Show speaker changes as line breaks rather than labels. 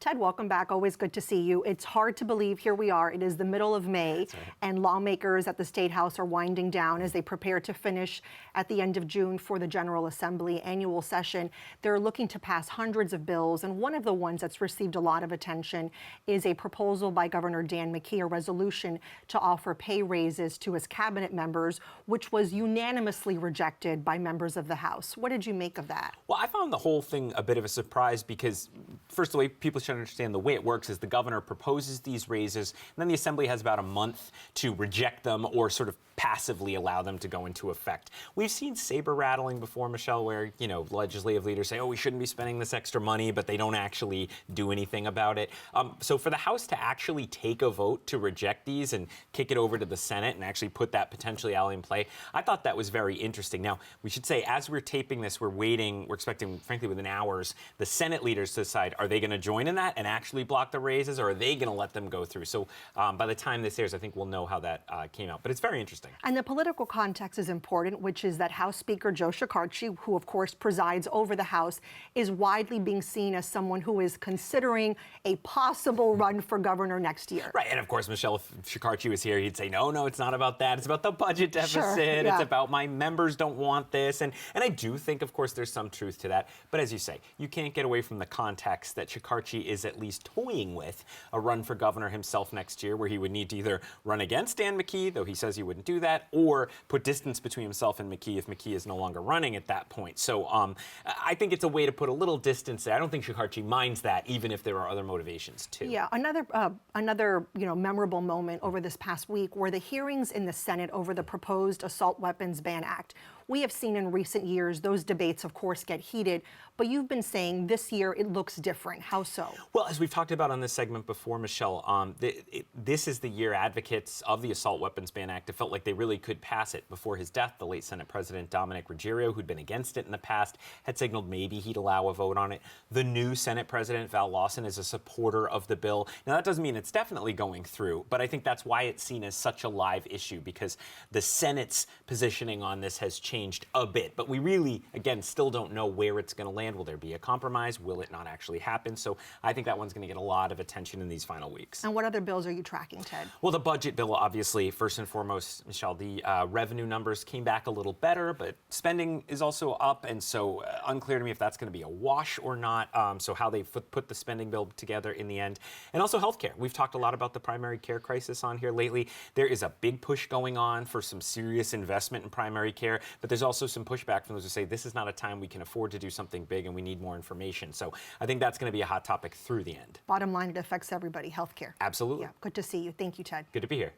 Ted, welcome back. Always good to see you. It's hard to believe here we are. It is the middle of May, right, and lawmakers at the State House are winding down as they prepare to finish at the end of June for the General Assembly annual session. They're looking to pass hundreds of bills, and one of the ones that's received a lot of attention is a proposal by Governor Dan McKee, a resolution to offer pay raises to his cabinet members, which was unanimously rejected by members of the House. What did you make of that?
Well, I found the whole thing a bit of a surprise because, first of all, people should understand the way it works is the governor proposes these raises, and then the Assembly has about a month to reject them or sort of passively allow them to go into effect. We've seen saber rattling before, Michelle, where, legislative leaders say, oh, we shouldn't be spending this extra money, but they don't actually do anything about it. So for the House to actually take a vote to reject these and kick it over to the Senate and actually put that potentially out in play, I thought that was very interesting. Now, we should say, as we're taping this, we're expecting, frankly, within hours, the Senate leaders to decide, are they going to join in that and actually block the raises, or are they going to let them go through? So by the time this airs, I think we'll know how that came out. But it's very interesting.
And the political context is important, which is that House Speaker Joe Shekarchi, who of course presides over the House, is widely being seen as someone who is considering a possible run for governor next year.
Right, and of course, Michelle, if Shekarchi was here, he'd say, no, it's not about that. It's about the budget deficit.
Sure, yeah.
It's about my members don't want this. And I do think, of course, there's some truth to that. But as you say, you can't get away from the context that Shekarchi is at least toying with a run for governor himself next year, where he would need to either run against Dan McKee, though he says he wouldn't do that, or put distance between himself and McKee if McKee is no longer running at that point. So I think it's a way to put a little distance there. I don't think Shekarchi minds that, even if there are other motivations too.
Yeah, another memorable moment over this past week were the hearings in the Senate over the proposed Assault Weapons Ban Act. We have seen in recent years those debates, of course, get heated, but you've been saying this year it looks different. How so? Well,
as we've talked about on this segment before, Michelle, this is the year advocates of the Assault Weapons Ban Act have felt like they really could pass it. Before his death, the late Senate President Dominic Ruggiero, who'd been against it in the past, had signaled maybe he'd allow a vote on it. The new Senate President, Val Lawson, is a supporter of the bill. Now, that doesn't mean it's definitely going through, but I think that's why it's seen as such a live issue, because the Senate's positioning on this has changed a bit. But we really, again, still don't know where it's going to land. Will there be a compromise? Will it not actually happen? So I think that one's going to get a lot of attention in these final weeks.
And what other bills are you tracking, Ted?
Well, the budget bill, obviously, first and foremost, Michelle, the revenue numbers came back a little better, but spending is also up, and so unclear to me if that's going to be a wash or not. So how they put the spending bill together in the end. And also healthcare. We've talked a lot about the primary care crisis on here lately. There is a big push going on for some serious investment in primary care, but there's also some pushback from those who say this is not a time we can afford to do something big and we need more information. So I think that's going to be a hot topic through the end.
Bottom line, it affects everybody, healthcare.
Absolutely.
Yeah, good to see you. Thank you, Ted.
Good to be here.